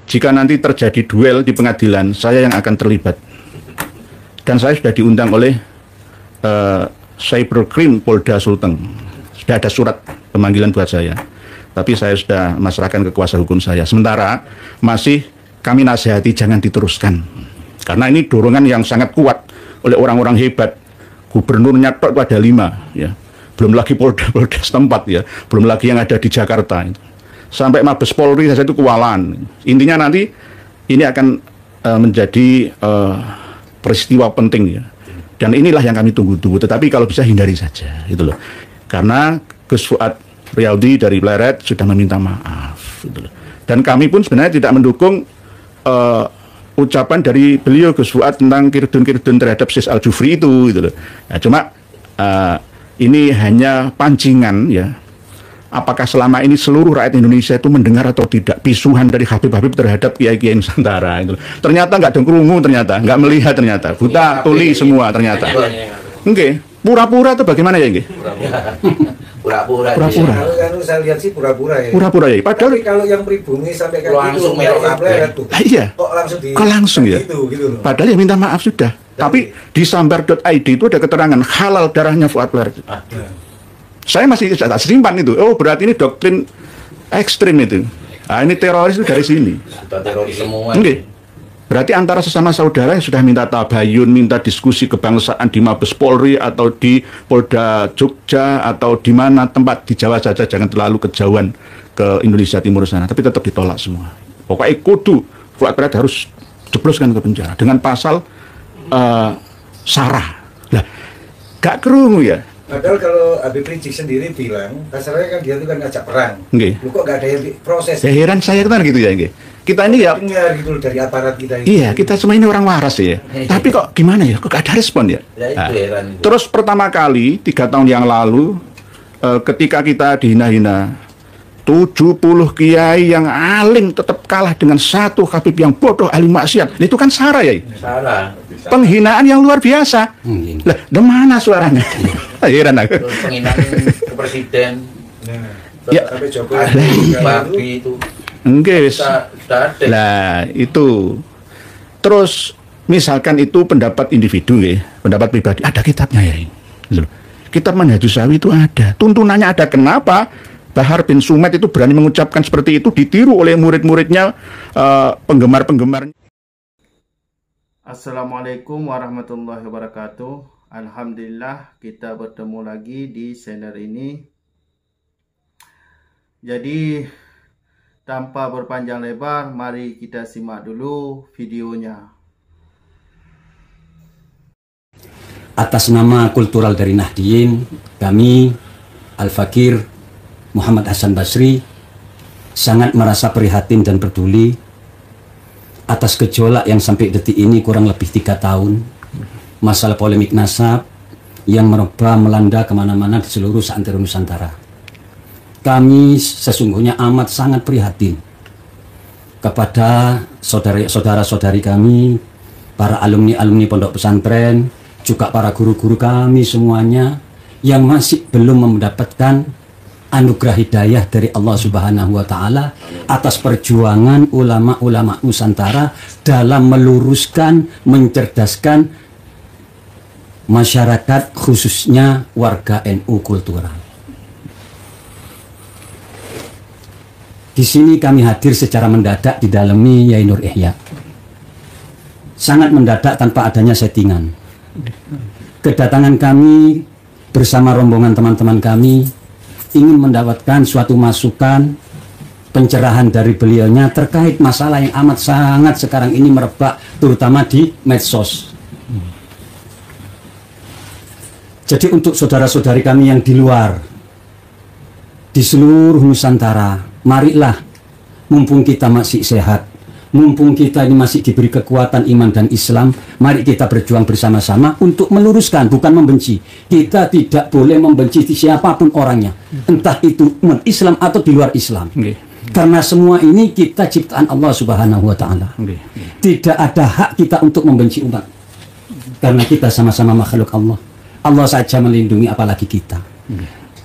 jika nanti terjadi duel di pengadilan, saya yang akan terlibat. Dan saya sudah diundang oleh Cybercrime Polda Sulteng. Sudah ada surat pemanggilan buat saya. Tapi saya sudah masrahkan ke kuasa hukum saya. Sementara masih kami nasihati jangan diteruskan. Karena ini dorongan yang sangat kuat oleh orang-orang hebat. Gubernurnya tok ada 5, ya. Belum lagi Polda setempat, ya. Belum lagi yang ada di Jakarta. Sampai Mabes Polri saja itu kewalahan. Intinya nanti ini akan menjadi peristiwa penting, ya. Dan inilah yang kami tunggu-tunggu. Tetapi kalau bisa hindari saja, gitu loh. Karena Gus Fuad Riyadi dari Pleret sudah meminta maaf, gitu loh. Dan kami pun sebenarnya tidak mendukung ucapan dari beliau Gus Fuad tentang kirdun-kirdun terhadap Sis Al-Jufri itu, gitu loh. Nah, cuma ini hanya pancingan, ya. Apakah selama ini seluruh rakyat Indonesia itu mendengar atau tidak pisuhan dari Habib-Habib terhadap kiai-kiai Nusantara, gitu loh. Ternyata nggak dengkurungu, ternyata nggak melihat, ternyata buta tuli semua ternyata. Oke, pura-pura itu bagaimana ya, Nggih? Pura-pura. Kalau saya lihat sih pura-pura ya. Pura-pura ya. Padahal tapi kalau yang pribumi sampai kayak langsung gitu, tuh. Iya. Kok langsung ya. Gitu. Padahal ya minta maaf sudah. Tapi di sambar.id itu ada keterangan halal darahnya Fuad Pleret. Saya masih tak simpan itu. Oh, berarti ini doktrin ekstrim itu. Nah, ini teroris itu dari sini. Sudah teroris semua. Oke. Berarti antara sesama saudara yang sudah minta tabayun, minta diskusi kebangsaan di Mabes Polri atau di Polda Jogja atau di mana tempat di Jawa saja, jangan terlalu kejauhan ke Indonesia Timur sana, tapi tetap ditolak semua. Pokoknya kudu Fuad Pleret harus jebloskan ke penjara dengan pasal sarah. Lah, gak kerungu ya. Padahal kalau Habib Rizik sendiri bilang, kasarnya kan dia itu kan ngajak perang. Nggih. Lu kok gak ada yang proses? Ya heran saya kan gitu ya, nggih. Kita ini ya dengar gitu dari aparat kita itu. iya, kita semua ini orang waras ya. Tapi kok gimana ya? Kok gak ada respon ya? Ya, itu heran itu. Terus pertama kali 3 tahun yang lalu ketika kita dihina-hina 70 kiai yang alim tetap kalah dengan 1 Habib yang bodoh ahli maksiat. Itu kan sarah ya? Sarah. Penghinaan yang luar biasa. Lah, di mana suaranya? Heran aku. Terus penghinaan ke presiden. Nah, Ya. sampai Jokowi Babi itu. Enggak. Sudah ada. Lah, itu. Terus misalkan itu pendapat individu ya, pendapat pribadi, ada kitabnya ya. Gitu loh. Kitab Manhajus Sawi itu ada. Tuntunannya ada. Kenapa Bahar bin Sumed itu berani mengucapkan seperti itu, ditiru oleh murid-muridnya, penggemar-penggemarnya. Assalamualaikum warahmatullahi wabarakatuh. Alhamdulillah kita bertemu lagi di channel ini. Jadi tanpa berpanjang lebar, mari kita simak dulu videonya. Atas nama kultural dari Nahdien, kami Al-Fakir Muhammad Hasan Basri sangat merasa prihatin dan peduli atas gejolak yang sampai detik ini kurang lebih 3 tahun, masalah polemik nasab yang merebak melanda kemana-mana di seluruh seantero Nusantara. Kami sesungguhnya amat sangat prihatin kepada saudara-saudari kami, para alumni-alumni pondok pesantren, juga para guru-guru kami semuanya yang masih belum mendapatkan anugerah hidayah dari Allah Subhanahu wa Ta'ala atas perjuangan ulama-ulama Nusantara dalam meluruskan, mencerdaskan masyarakat, khususnya warga NU kultural. Di sini kami hadir secara mendadak di dalam Yai Nur Ihya. Sangat mendadak tanpa adanya settingan. Kedatangan kami bersama rombongan teman-teman kami ingin mendapatkan suatu masukan, pencerahan dari beliaunya terkait masalah yang amat sangat sekarang ini merebak terutama di medsos. Jadi untuk saudara-saudari kami yang di luar, di seluruh Nusantara, marilah mumpung kita masih sehat, mumpung kita ini masih diberi kekuatan iman dan Islam, mari kita berjuang bersama-sama untuk meluruskan, bukan membenci. Kita tidak boleh membenci siapapun orangnya, entah itu umat Islam atau di luar Islam. Karena semua ini kita ciptaan Allah Subhanahu wa Ta'ala. Tidak ada hak kita untuk membenci umat, karena kita sama-sama makhluk Allah. Allah saja melindungi, apalagi kita.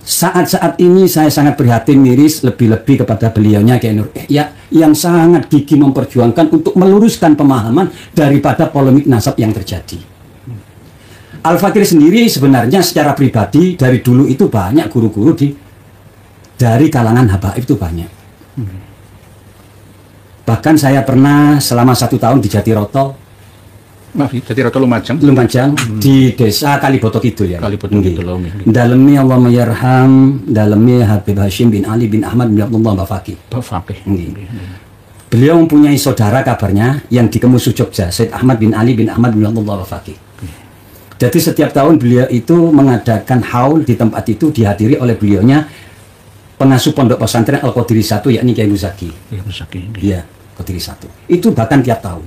saat-saat ini saya sangat prihatin miris lebih-lebih kepada beliaunya Kiai Nur Ihya yang sangat gigih memperjuangkan untuk meluruskan pemahaman daripada polemik nasab yang terjadi. Al-Fakir sendiri sebenarnya secara pribadi dari dulu itu banyak guru-guru dari kalangan habaib itu banyak. Bahkan saya pernah selama 1 tahun di Jatiroto, Jatiroto Lumajang. Di desa Kaliboto Kidul ya. Kaliboto Kidul. Dalemi Allah mayarham, dalemi Habib Hashim bin Ali bin Ahmad bin Abdullah Bafaki. Beliau mempunyai saudara kabarnya yang di Kemusu Jogja, Said Ahmad bin Ali bin Ahmad bin Abdullah Bafaki. Jadi setiap tahun beliau itu mengadakan haul di tempat itu, dihadiri oleh beliaunya pengasuh pondok pesantren Al-Qadiri 1 yakni Kiai Muzaki. Iya, Qadiri 1. Itu bahkan tiap tahun.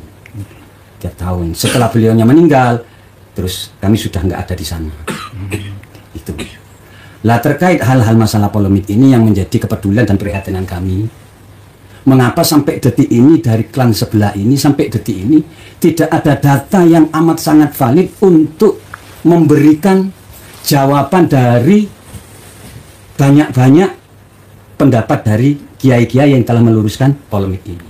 Tiap tahun setelah beliaunya meninggal, terus kami sudah nggak ada di sana. Itu. Lah terkait hal-hal masalah polemik ini yang menjadi kepedulian dan perhatian kami, mengapa sampai detik ini dari klan sebelah ini sampai detik ini tidak ada data yang amat sangat valid untuk memberikan jawaban dari banyak-banyak pendapat dari kiai-kiai yang telah meluruskan polemik ini.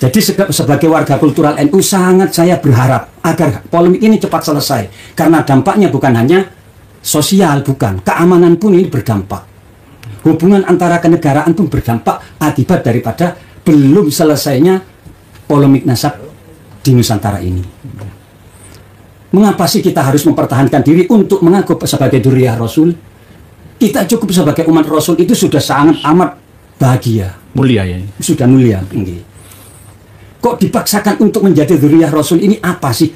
Jadi sebagai warga kultural NU sangat saya berharap agar polemik ini cepat selesai. Karena dampaknya bukan hanya sosial, bukan. Keamanan pun ini berdampak. Hubungan antara kenegaraan pun berdampak akibat daripada belum selesainya polemik nasab di Nusantara ini. Mengapa sih kita harus mempertahankan diri untuk mengaku sebagai dzurriyyah Rasul? Kita cukup sebagai umat Rasul itu sudah sangat amat bahagia. Mulia ya. Sudah mulia. Kok dipaksakan untuk menjadi dzurriyyah Rasul ini apa sih?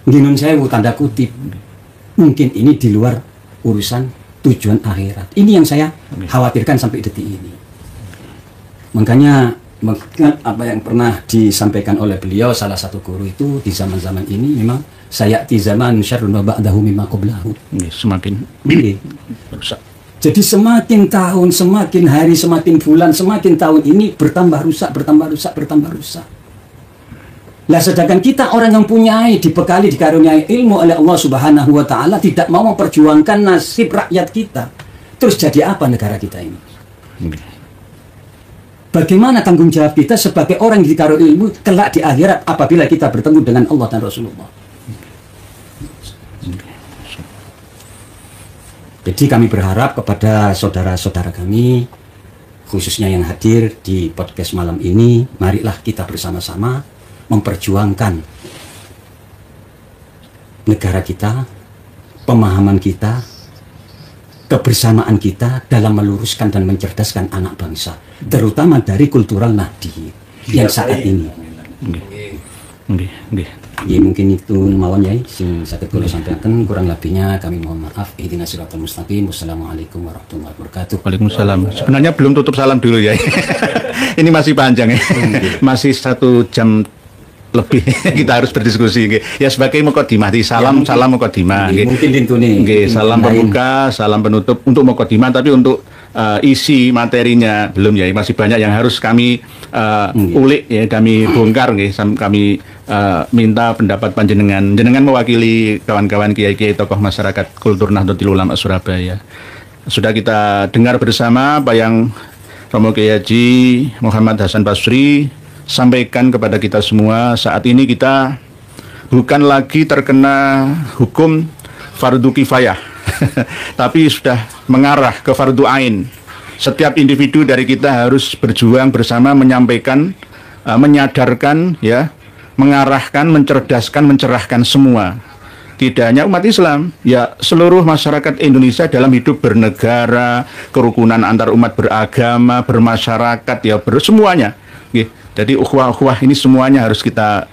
Ginun sewu tanda kutip. Mungkin ini di luar urusan tujuan akhirat. Ini yang saya khawatirkan sampai detik ini. Makanya mengingat apa yang pernah disampaikan oleh beliau salah satu guru itu di zaman-zaman ini memang sayati zaman syarrun wa ba'dahu mimma qablahu. Semakin rusak. Jadi semakin tahun, semakin hari, semakin bulan, semakin tahun ini bertambah rusak, bertambah rusak, bertambah rusak. Nah, sedangkan kita orang yang punyai, dibekali, dikaruniai ilmu oleh Allah Subhanahu wa Ta'ala, tidak mau memperjuangkan nasib rakyat kita. Terus jadi apa negara kita ini? Bagaimana tanggung jawab kita sebagai orang yang dikaruniai ilmu kelak di akhirat apabila kita bertemu dengan Allah dan Rasulullah? Jadi kami berharap kepada saudara-saudara kami, khususnya yang hadir di podcast malam ini, marilah kita bersama-sama memperjuangkan negara kita, pemahaman kita, kebersamaan kita dalam meluruskan dan mencerdaskan anak bangsa, terutama dari kultural Nahdi yang saat ini. Ya, mungkin itu mawon ya sing saged kula sampaikan, kurang lebihnya kami mohon maaf. Ihdinas siratal mustaqim. Wassalamualaikum warahmatullahi wabarakatuh. Waalaikumsalam. Sebenarnya belum tutup salam dulu ya. Ini masih panjang ya. Masih 1 jam lebih kita harus berdiskusi ya sebagai mukadimah di salam ya, salam mukadimah mungkin intune salam pembuka, salam penutup untuk mukadimah, tapi untuk isi materinya belum ya, masih banyak yang harus kami ulik ya, kami bongkar kami minta pendapat jenengan mewakili kawan-kawan kiai-kiai tokoh masyarakat kultur Nahdlatul Ulama Surabaya. Sudah kita dengar bersama apa yang Romo Kiai Haji Muhammad Hasan Basri sampaikan kepada kita semua. Saat ini kita bukan lagi terkena hukum fardu kifayah tapi sudah mengarah ke fardu ain. Setiap individu dari kita harus berjuang bersama, menyampaikan, menyadarkan ya, mengarahkan, mencerdaskan, mencerahkan semua. Tidak hanya umat Islam, ya seluruh masyarakat Indonesia dalam hidup bernegara, kerukunan antar umat beragama, bermasyarakat ya, semuanya. Jadi ukhuwah-ukhuwah ini semuanya harus kita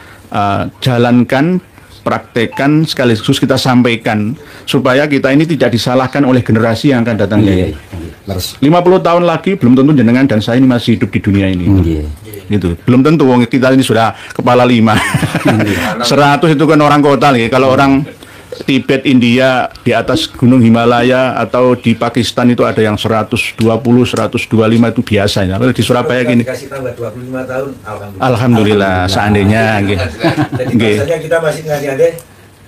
jalankan, praktekkan, sekaligus kita sampaikan supaya kita ini tidak disalahkan oleh generasi yang akan datang. 50 tahun lagi belum tentu jenengan dan saya ini masih hidup di dunia ini. Gitu. Belum tentu, kita ini sudah kepala 5. 100 itu kan orang kota nih. Kalau orang Tibet, India, di atas Gunung Himalaya atau di Pakistan itu ada yang 120, 125 itu biasanya. Kalau di Surabaya gini. Dikasih tambah 25 tahun, Alhamdulillah, seandainya Jadi biasanya kita masih ngasih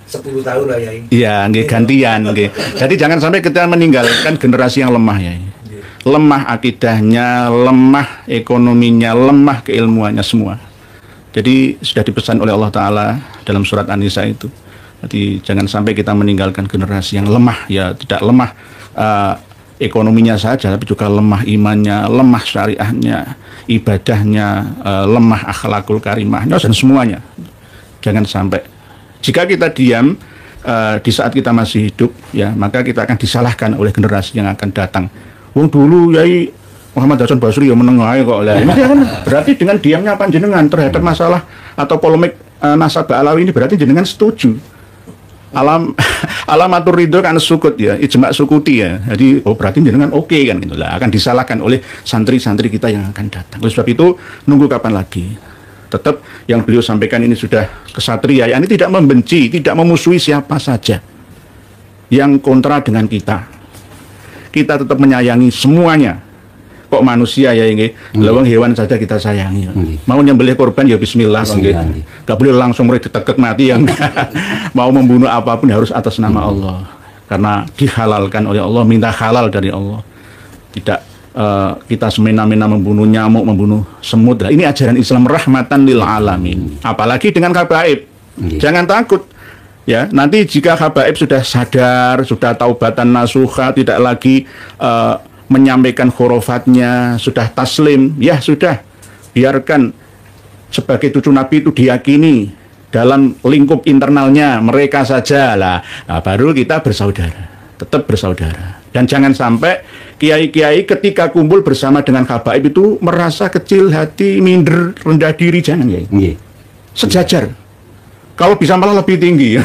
10 tahun lah ya. Iya, nggih gantian nggih. Jadi jangan sampai kita meninggalkan generasi yang lemah ya. Lemah akidahnya, lemah ekonominya, lemah keilmuannya semua. Jadi sudah dipesan oleh Allah Ta'ala dalam surat An-Nisa itu. Jadi jangan sampai kita meninggalkan generasi yang lemah ya, tidak lemah ekonominya saja, tapi juga lemah imannya, lemah syariahnya, ibadahnya, lemah akhlakul karimahnya dan semuanya. Jangan sampai. Jika kita diam di saat kita masih hidup, ya maka kita akan disalahkan oleh generasi yang akan datang. Wong dulu Yai Muhammad Hasan Basri ya menengahi kok lah. Ini kan berarti dengan diamnya panjenengan terhadap masalah atau polemik nasabah alawi ini berarti jenengan setuju. Alamatur ridho kan sukut ya, ijma sukuti ya. Jadi berarti jenengan oke kan gitu lah. Akan disalahkan oleh santri-santri kita yang akan datang. Oleh sebab itu nunggu kapan lagi? Tetap yang beliau sampaikan ini sudah kesatria. Ini tidak membenci, tidak memusuhi siapa saja yang kontra dengan kita. Kita tetap menyayangi semuanya. Kok manusia ya ini, lawang hewan saja kita sayangi. Mau nyembelih korban ya bismillah. Gak boleh langsung mereka ditekek mati yang mau membunuh apapun harus atas nama Allah. Karena dihalalkan oleh Allah, minta halal dari Allah. Tidak kita semena-mena membunuh nyamuk, membunuh semut. Ini ajaran Islam rahmatan lil alamin. Apalagi dengan habaib. Jangan takut. Ya, nanti jika habaib sudah sadar, sudah taubatan nasuha, tidak lagi menyampaikan khurafatnya, sudah taslim, ya sudah, biarkan sebagai cucu Nabi itu diyakini dalam lingkup internalnya mereka saja lah. Nah, baru kita bersaudara, tetap bersaudara. Dan jangan sampai kiai-kiai ketika kumpul bersama dengan habaib itu merasa kecil hati, minder, rendah diri, jangan ya. Sejajar. Kalau bisa malah lebih tinggi.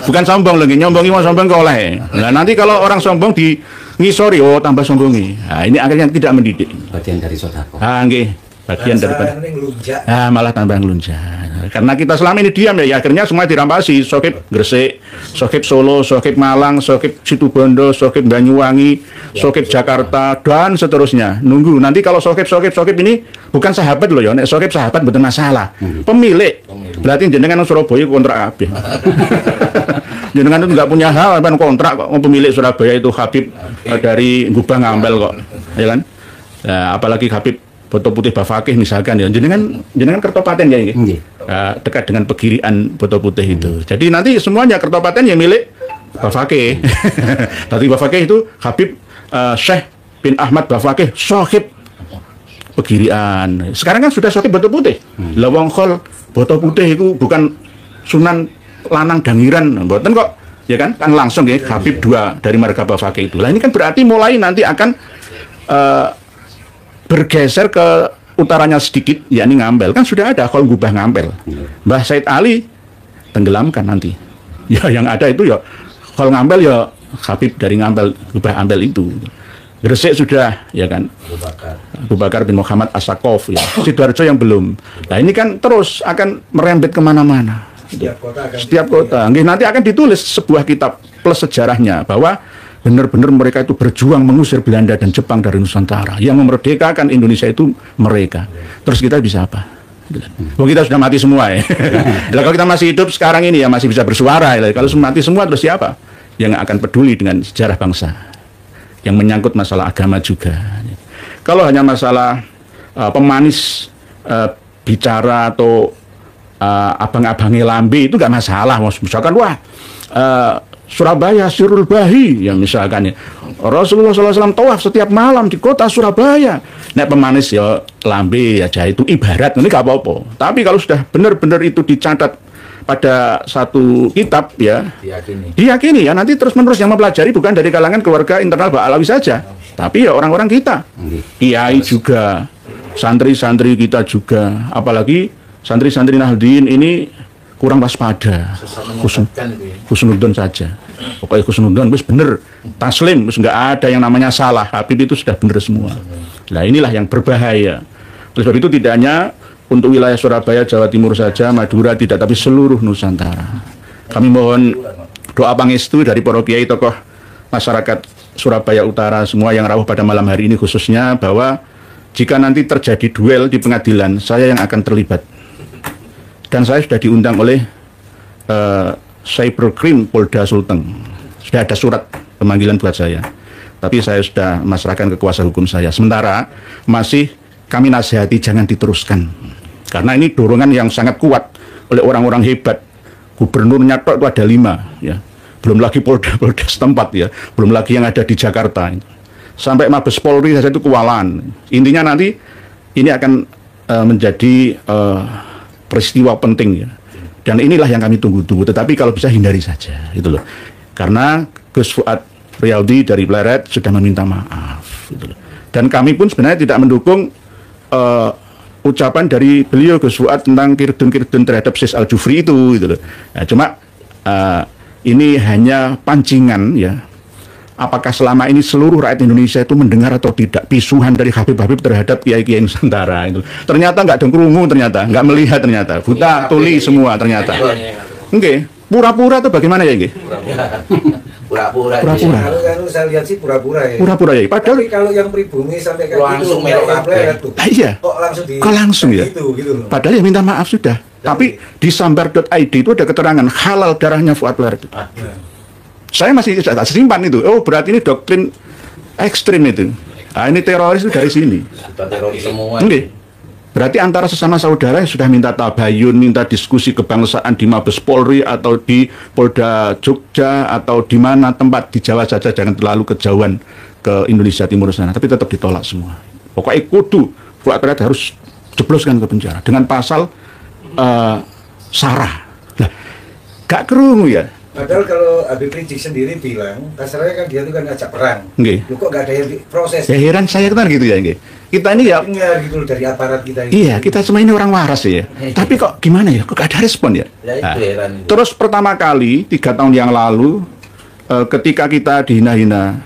Bukan sombong lagi, nyombongi mau sombong kau oleh. Nah, nanti kalau orang sombong di ngisori, oh tambah sombongi. Nah, ini akhirnya tidak mendidik. Bagian dari sodako. Nggih, bagian daripada. Malah tambah ngelunjak. Karena kita selama ini diam ya, akhirnya semua dirampasi. Sokip Gresik, Sokip Solo, Sokip Malang, Sokip Situbondo, Sokip Banyuwangi, Sokip Jakarta, dan seterusnya. Nunggu nanti kalau Sokip ini bukan sahabat loh ya, nek Sokip sahabat betul masalah. Pemilik. Berarti jenengan Surabaya kontrak kabeh. Jenengan itu nggak punya hal apa kontrak kok pemilik Surabaya itu Habib dari Gubang Ngambel kok, ya kan? Nah, apalagi Habib Boto Putih Bafakih misalkan ya, jenengan Kertopaten ya ini, dekat dengan Pegirian Boto Putih itu. Jadi nanti semuanya Kertopaten yang milik Bafakih. Tadi Bafakih itu Habib Syekh bin Ahmad Bafakih, Sohib Pegirian. Sekarang kan sudah Sohib Boto Putih. Lawang Khol Boto Putih itu bukan Sunan Lanang Dangiran, mboten kok, ya kan? Kan langsung ya Habib 2 dari marga Bafakih itu. Lah ini kan berarti mulai nanti akan bergeser ke utaranya sedikit, yakni Ngambel. Kan sudah ada Khol Gubah Ngambel. Mbah Said Ali tenggelamkan nanti. Ya yang ada itu ya Khol Ngambel ya Habib dari Ngambel, Gubah Ngambel itu. Gresik sudah, ya kan? Abu Bakar bin Muhammad As-Sakaf ya. Sidoarjo yang belum. Nah ini kan terus akan merembet kemana-mana. Setiap kota. Nanti akan ditulis sebuah kitab plus sejarahnya bahwa benar-benar mereka itu berjuang mengusir Belanda dan Jepang dari Nusantara. Yang memerdekakan Indonesia itu mereka. Terus kita bisa apa? Kita sudah mati semua ya. Kalau kita masih hidup sekarang ini ya masih bisa bersuara. Kalau mati semua terus siapa yang akan peduli dengan sejarah bangsa? Yang menyangkut masalah agama juga. Kalau hanya masalah pemanis bicara atau abang-abangnya lambe itu nggak masalah. Misalkan Surabaya Sirul Bahi, ya misalkan ya. Rasulullah SAW tawaf setiap malam di kota Surabaya. Nek pemanis ya lambe aja itu ibarat, ini gak apa-apa. Tapi kalau sudah benar-benar itu dicatat pada satu kitab ya, diyakini ya, nanti terus-menerus yang mempelajari bukan dari kalangan keluarga internal Mbak Alawi saja, tapi ya orang-orang kita, kiai juga, santri-santri kita juga, apalagi santri-santri Nahdien ini kurang waspada, khusnudon saja. Pokoknya khusnudon wis bener, taslim, wis nggak ada yang namanya salah. Habib itu sudah bener semua. Nah inilah yang berbahaya. Oleh sebab itu tidak hanya untuk wilayah Surabaya, Jawa Timur saja, Madura tidak, tapi seluruh Nusantara. Kami mohon doa pangestu dari para kiai tokoh masyarakat Surabaya Utara semua yang rawuh pada malam hari ini khususnya, bahwa jika nanti terjadi duel di pengadilan, saya yang akan terlibat. Dan saya sudah diundang oleh Cyberkrim Polda Sulteng. Sudah ada surat pemanggilan buat saya. Tapi saya sudah memasrahkan ke kuasa hukum saya. Sementara masih kami nasihati jangan diteruskan. Karena ini dorongan yang sangat kuat oleh orang-orang hebat. Gubernurnya tok itu ada 5 ya. Belum lagi polda-polda setempat ya. Belum lagi yang ada di Jakarta. Sampai Mabes Polri saja itu kewalahan. Intinya nanti ini akan menjadi peristiwa penting ya. Dan inilah yang kami tunggu-tunggu. Tetapi kalau bisa hindari saja gitu loh. Karena Gus Fuad Riyadi dari Pleret sudah meminta maaf gitu loh. Dan kami pun sebenarnya tidak mendukung ucapan dari beliau Gus Fuad tentang kirdun-kirdun terhadap Sis Al-Jufri itu gitu loh. Nah, cuma ini hanya pancingan ya. Apakah selama ini seluruh rakyat Indonesia itu mendengar atau tidak pisuhan dari Habib-Habib terhadap kiai-kiai Nusantara itu? Ternyata nggak dengkurungu, ternyata nggak melihat, ternyata buta tuli semua ternyata. Oke, pura-pura itu bagaimana ya ini? Pura-pura. Kalau saya lihat sih pura-pura ya. Pura-pura ya. Padahal Tapi kalau yang pribumi sampai kayak Langsung gitu, melok kayak kabeh. Pleret tuh. iya. Kok langsung ya. gitu loh. Padahal ya minta maaf sudah. Tapi di sambar.id itu ada keterangan halal darahnya Fuad Pleret. Saya masih simpan itu. Oh, berarti ini doktrin ekstrim itu. Nah, ini teroris itu dari sini. Sudah teroris semua. Oke. Berarti antara sesama saudara yang sudah minta tabayun, minta diskusi kebangsaan di Mabes Polri atau di Polda Jogja atau di mana tempat di Jawa saja, jangan terlalu kejauhan ke Indonesia Timur sana, tapi tetap ditolak semua. Pokoknya kudu Fuad Pleret harus jebloskan ke penjara dengan pasal sarah. Lah, gak kerungu ya. Padahal kalau Habib Rizik sendiri bilang, kasarnya kan dia itu kan ngajak perang. Nggih. Loh, kok nggak ada yang proses? Ya heran saya kan gitu ya, nggih. Kita ini ya, Dengar gitu loh dari aparat kita ini. iya kita semua ini orang waras ya. Tapi kok gimana ya, kok gak ada respon ya? Ya itu Nah, heran. terus pertama kali 3 tahun yang lalu ketika kita dihina-hina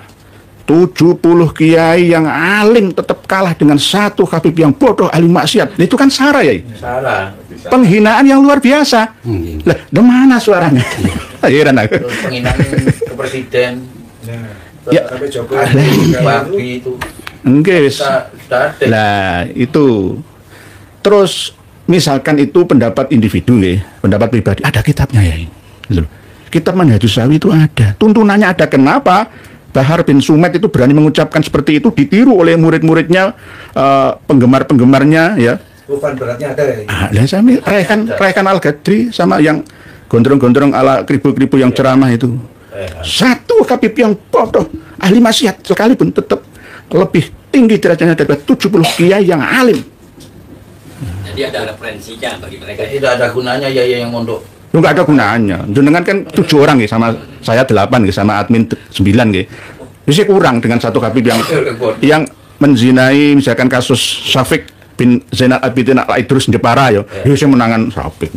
70 kiai yang alim tetap kalah dengan 1 Habib yang bodoh ahli maksiat. Itu kan sarah ya. Salah. Penghinaan yang luar biasa. Lah, di mana suaranya? Heran aku. Terus penghinaan ke presiden. Nah, Ya. sampai Jokowi Babi itu. Enggak. Sudah ada. Nah, itu. Terus misalkan itu pendapat individu ya, pendapat pribadi, ada kitabnya ya. Gitu loh. Kitab Manhajus Sawi itu ada. Tuntunannya ada. Kenapa Bahar bin Sumed itu berani mengucapkan seperti itu, ditiru oleh murid-muridnya, penggemar-penggemarnya ya. Beban beratnya ada ya. Lah sama Raihan Al-Ghadri sama yang gondrong-gondrong ala kribu-kribu yang ceramah itu. 1 Habib yang bodoh ahli maksiat sekalipun tetap lebih tinggi derajatnya daripada 70 kiai yang alim. Jadi ada referensinya bagi mereka. Tidak ada gunanya ya yang mondok. Lu nggak ada gunanya. Jenengan kan 7 orang ya, sama saya 8 ya, sama admin 9 ya. Bisa kurang dengan 1 Habib yang menzinai misalkan kasus Syafiq bin Zainal Abidin Al-Idrus Jepara ya. Ya saya menangan Syafiq.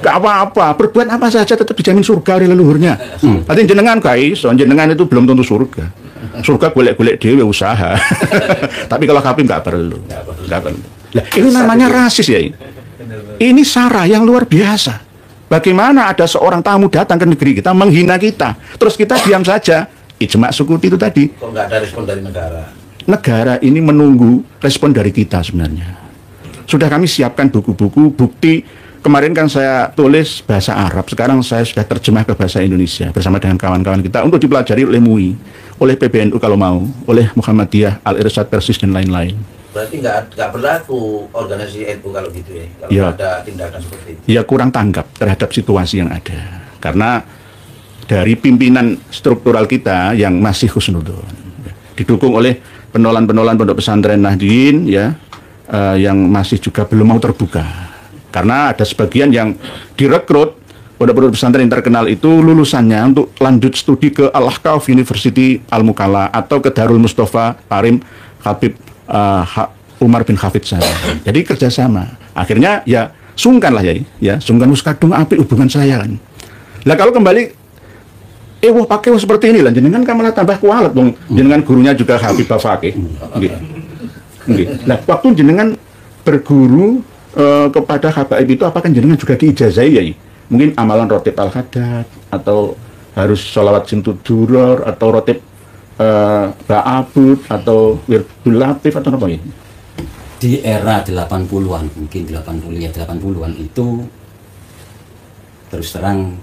Gak apa-apa, berbuat apa saja tetap dijamin surga oleh leluhurnya. Nanti jenengan guys, jenengan itu belum tentu surga. Surga golek-golek dewe usaha. Tapi kalau Habib nggak perlu. Nggak perlu. Lah, ini namanya rasis ya. Ini sarah yang luar biasa. Bagaimana ada seorang tamu datang ke negeri kita menghina kita, terus kita diam saja? Ijma Sukuti itu tadi. Kok nggak ada respon dari negara? Negara ini menunggu respon dari kita sebenarnya. Sudah kami siapkan buku-buku bukti. Kemarin kan saya tulis bahasa Arab, sekarang saya sudah terjemah ke bahasa Indonesia bersama dengan kawan-kawan kita untuk dipelajari oleh MUI, oleh PBNU kalau mau, oleh Muhammadiyah, Al-Irsyad Persis dan lain-lain. Berarti nggak berlaku organisasi NU kalau gitu ya? Kalau Ya. ada tindakan seperti itu. Ya kurang tanggap terhadap situasi yang ada. Karena dari pimpinan struktural kita yang masih husnudzon, didukung oleh penolan-penolan pondok pesantren Nahdien ya, yang masih juga belum mau terbuka. Karena ada sebagian yang direkrut pondok-pondok pesantren yang terkenal itu lulusannya untuk lanjut studi ke Al-Ahqaf University Al-Mukalla atau ke Darul Mustafa Karim Habib Umar bin Hafid saya. Jadi kerjasama. Akhirnya ya sungkan lah ya sungkan muskadung api hubungan saya kan. Lah kalau kembali wah pakai seperti ini lah, jenengan kan malah tambah kualat dong. Jenengan gurunya juga Habib Bafaqih. Nggih. Lah waktu jenengan berguru kepada Habaib itu apakah jenengan juga diijazai ya? Mungkin amalan rotib al-hadad atau harus sholawat simtud duror atau rotib ba'abud atau wirdul latif atau apa ini? Di era 80-an, mungkin 80-an itu terus terang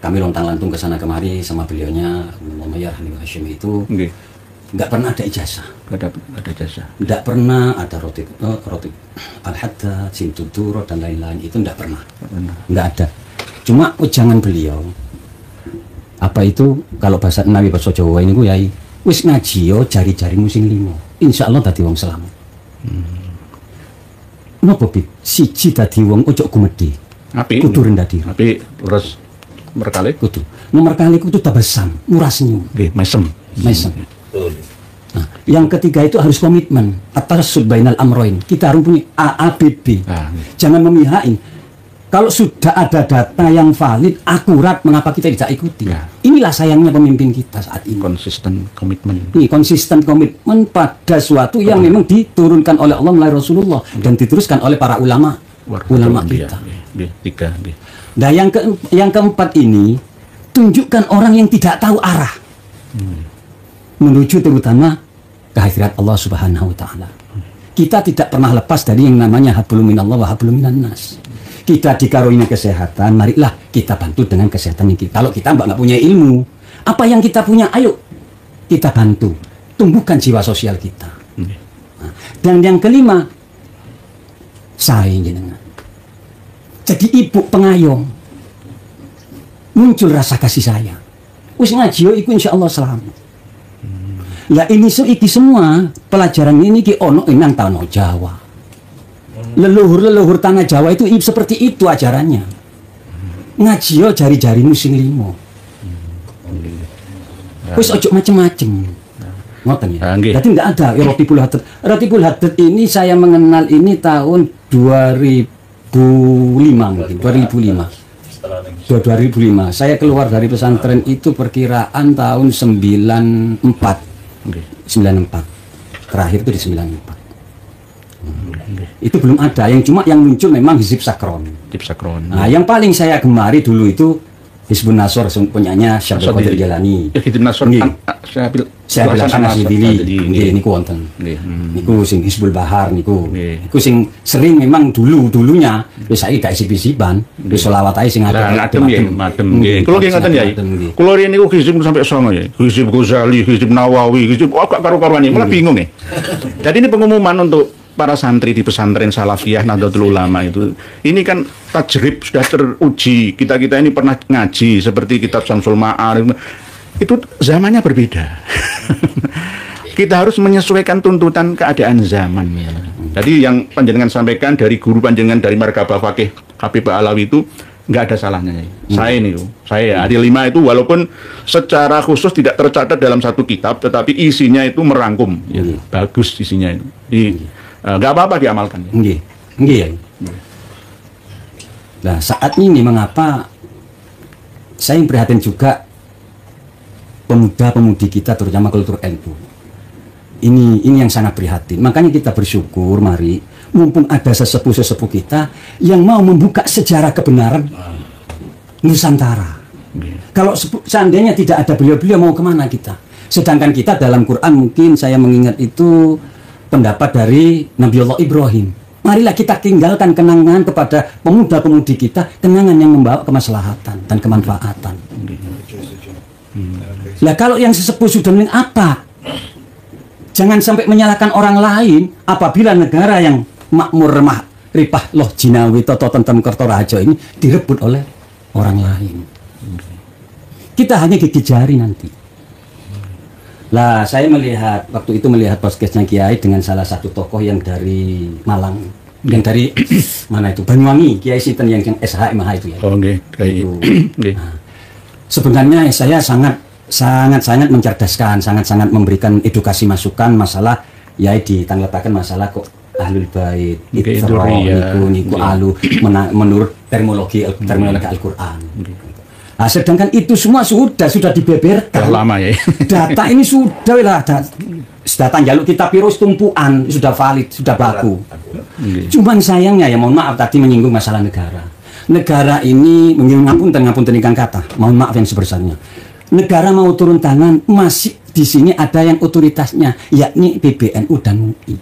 kami lontang-lantung ke sana kemari sama beliaunya Muhammad Hanif Hashim itu Nggih. nggak pernah ada ijazah, Ada jasa. nggak pernah ada roti al-haddad, sintuturo dan lain-lain, itu nggak pernah, nggak ada. Cuma ujangan beliau apa itu, kalau bahasa Nabi bahasa Jawa ini gue yai wis ngaji yo jari-jarimu sing limo, insya Allah dadi wong selamat. Nopo Bib? Siji dadi wong ojo gumedhe. Api. Kudu rendah diri. Api terus berkali. Kudu. Nomor kali kudu tabasam, murah senyum. Nggih, mesem. Mesem. Betul. Nah, yang ketiga itu harus komitmen atas bainal amroin. Kita harus punya AABB. Ah, Jangan memihak. Kalau sudah ada data yang valid, akurat, mengapa kita tidak ikuti? Ya. Inilah sayangnya pemimpin kita saat ini. konsisten komitmen. Ini konsisten komitmen pada suatu yang memang diturunkan oleh Allah melalui Rasulullah dan diteruskan oleh para ulama kita. Nggih, tiga, nggih. Nah, yang keempat ini tunjukkan orang yang tidak tahu arah menuju terutama kehadirat Allah Subhanahu wa taala. Kita tidak pernah lepas dari yang namanya hablum minallah wa hablum minan nas. Kita dikaruniai kesehatan, marilah kita bantu dengan kesehatan yang kita. Kalau kita nggak punya ilmu, apa yang kita punya, ayo kita bantu, tumbuhkan jiwa sosial kita. Nah, dan yang kelima, saya jenengan. Jadi ibu pengayom, muncul rasa kasih sayang. Wis ngaji yo iku insyaallah selamat. Ya ini iki semua pelajaran ini ki ono nang tanah Jawa. Leluhur tanah Jawa itu seperti itu ajarannya. Ngaji yo jari-jarimu sing limo. Wis ojo macem-macem. Ngoten ya. Jadi enggak ada ya Ratibul Haddad. Ratibul Haddad ini saya mengenal ini tahun 2005 mungkin, 2005. 2005 saya keluar dari pesantren itu perkiraan tahun 94. 94 terakhir itu di 94. Itu belum ada, yang cuma yang muncul memang Hizib Sakron. Nah, yang paling saya gemari dulu itu Hizbun Nasr punyanya Syekh Abdul Qadir Jalani. Hizbun Nasr saya bilang sendiri niku wonten. Niku sing Hizbul Bahar niku. Niku sing sering memang dulunya wis saiki gak isip-isipan, wis selawat ae sing adem nggih. Kulo nggih ngoten ya. Kulo riyen niku hizib sampai 9 ya. Hizib Ghazali, hizib Nawawi, hizib gak karo-karuan iki, malah bingung ya. Jadi ini pengumuman untuk para santri di pesantren Salafiyah Nahdlatul Ulama itu. Ini kan tajrib sudah teruji. Kita-kita ini pernah ngaji seperti kitab Syamsul Ma'arif. Itu zamannya berbeda. Kita harus menyesuaikan tuntutan keadaan zaman. Jadi yang panjenengan sampaikan dari guru panjenengan dari Markabah Fakih Habib Alawi itu nggak ada salahnya. Saya Adi 5 itu walaupun secara khusus tidak tercatat dalam satu kitab, tetapi isinya itu merangkum. Bagus isinya itu. Nggak apa-apa diamalkan. Nggih. Nah, saat ini mengapa saya prihatin juga pemuda-pemudi kita terutama kultur NU. Ini yang sangat prihatin. Makanya kita bersyukur, mari mumpung ada sesepuh-sesepuh kita yang mau membuka sejarah kebenaran Nusantara. Kalau seandainya tidak ada beliau-beliau, mau kemana kita? Sedangkan kita dalam Quran mungkin saya mengingat itu pendapat dari Nabiullah Ibrahim. Marilah kita tinggalkan kenangan kepada pemuda-pemudi kita, kenangan yang membawa kemaslahatan dan kemanfaatan. Nah, kalau yang sesepuh sudah bilang apa? Jangan sampai menyalahkan orang lain apabila negara yang makmur remah ripah loh jinawi toto tentem kertorajo ini direbut oleh orang lain. Kita hanya gigi jari nanti. Lah, saya melihat waktu itu podcastnya Kiai dengan salah satu tokoh yang dari Malang, yang dari mana itu Banyuwangi, Kiai Sinten yang SHMH itu ya. Oh nggih, Nah, sebenarnya saya sangat mencerdaskan, sangat memberikan edukasi masukan masalah ya ditanggapaken masalah kok ahlul bait itu niku alu menurut terminologi Al-Qur'an. Nah, sedangkan itu semua sudah dibeberkan. Lama ya. Data ini sudah lah, data jaluk kita virus tumpuan sudah valid, sudah baku. Cuman sayangnya ya mohon maaf tadi menyinggung masalah negara. Negara ini ngapunten ikan kata, mohon maaf yang sebesarnya. Negara mau turun tangan, masih di sini ada yang otoritasnya, yakni PBNU dan UI.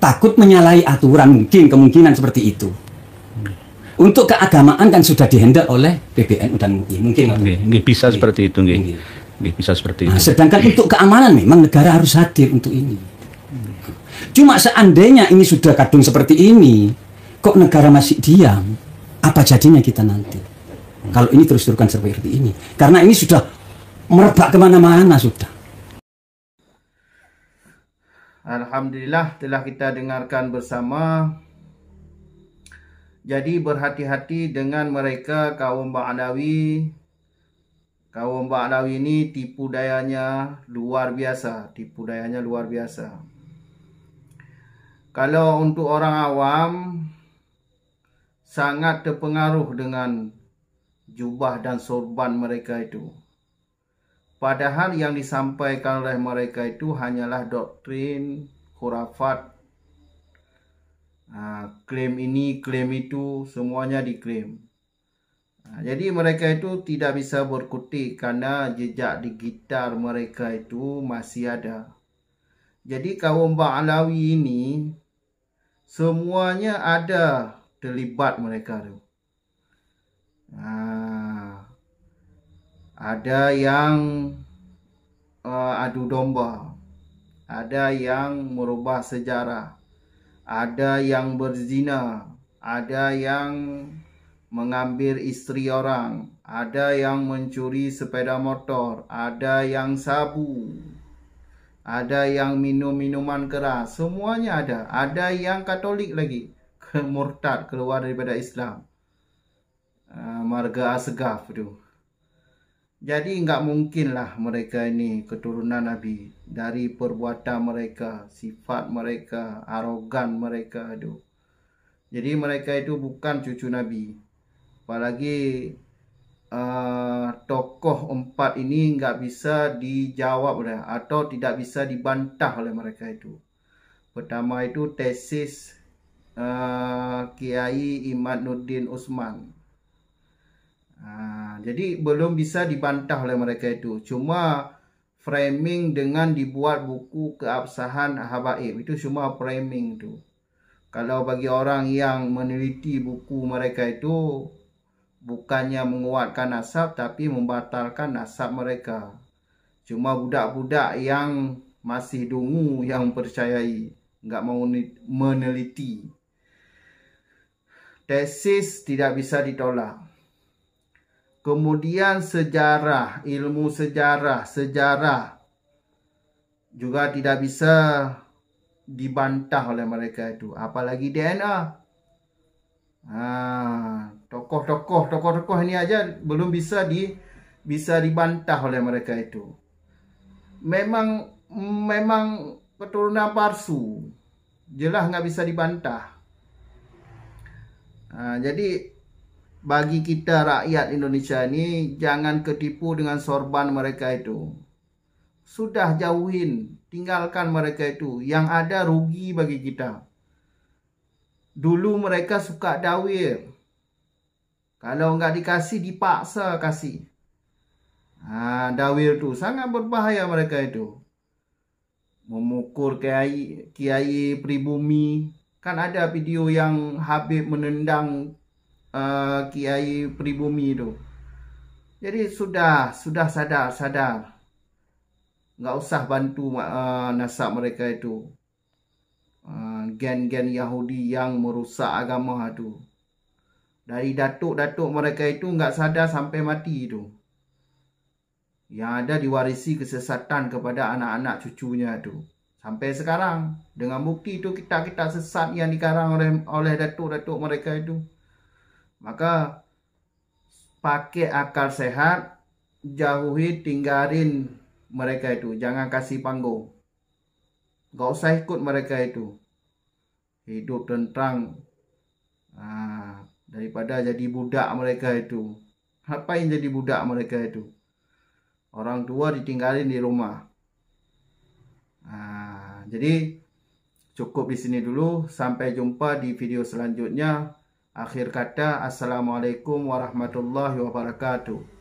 Takut menyalahi aturan, kemungkinan seperti itu. Untuk keagamaan kan sudah dihendak oleh PBNU dan MUI. Mungkin Nggih, bisa seperti itu nggih. Nggih, bisa seperti itu. Nah, sedangkan untuk keamanan memang negara harus hadir untuk ini. Cuma seandainya ini sudah kadung seperti ini, kok negara masih diam? Apa jadinya kita nanti? Kalau ini terus-terusan seperti ini. Karena ini sudah merebak kemana-mana sudah. Alhamdulillah telah kita dengarkan bersama. Jadi berhati-hati dengan mereka kaum Ba'alawi. Kaum Ba'alawi ini tipu dayanya luar biasa. Tipu dayanya luar biasa. Kalau untuk orang awam, sangat terpengaruh dengan jubah dan sorban mereka itu. Padahal yang disampaikan oleh mereka itu hanyalah doktrin, khurafat, klaim ini, klaim itu, semuanya diklaim. Jadi mereka itu tidak bisa berkutik karena jejak digital mereka itu masih ada. Jadi kaum Ba'alawi ini semuanya ada terlibat mereka tu. Ada yang adu domba, ada yang merubah sejarah, ada yang berzina, ada yang mengambil isteri orang, ada yang mencuri sepeda motor, ada yang sabu, ada yang minum minuman keras, semuanya ada. Ada yang Katolik lagi, murtad, keluar daripada Islam, marga asgaf tu. Jadi enggak mungkinlah mereka ini keturunan Nabi. Dari perbuatan mereka, sifat mereka, arogan mereka tu. Jadi mereka itu bukan cucu Nabi. Apalagi tokoh 4 ini enggak bisa dijawab atau tidak bisa dibantah oleh mereka itu. Pertama itu tesis Kiai Imaduddin Usman. Jadi belum bisa dibantah oleh mereka itu. Cuma framing dengan dibuat buku keabsahan habaib. Itu cuma framing tu. Kalau bagi orang yang meneliti buku mereka itu, bukannya menguatkan nasab tapi membatalkan nasab mereka. Cuma budak-budak yang masih dungu yang percayai, enggak mau meneliti. Tesis tidak bisa ditolak. Kemudian sejarah, ilmu sejarah juga tidak bisa dibantah oleh mereka itu. Apalagi DNA. Tokoh-tokoh ini aja belum bisa dibantah oleh mereka itu. Memang keturunan palsu. Jelas nggak bisa dibantah. Jadi bagi kita rakyat Indonesia ini, jangan ketipu dengan sorban mereka itu. Sudah jauhin, tinggalkan mereka itu. Yang ada rugi bagi kita. Dulu mereka suka dawir. Kalau nggak dikasih, dipaksa kasih. Dawir itu sangat berbahaya mereka itu. Memukul kiai pribumi. Kan ada video yang Habib menendang kiai pribumi itu. Jadi sudah sadar. Nggak usah bantu nasab mereka itu. Gen-gen Yahudi yang merusak agama itu. Dari datuk-datuk mereka itu nggak sadar sampai mati itu. Yang ada diwarisi kesesatan kepada anak-anak cucunya itu. Sampai sekarang. Dengan bukti itu kita sesat yang dikarang oleh datuk-datuk mereka itu. Maka pakai akal sehat, jauhi, tinggalin mereka itu. Jangan kasih panggung. Gak usah ikut mereka itu. Hidup tentang daripada jadi budak mereka itu. Ngapain jadi budak mereka itu? Orang tua ditinggalin di rumah. Jadi cukup di sini dulu. Sampai jumpa di video selanjutnya. Akhir kata, assalamualaikum warahmatullahi wabarakatuh.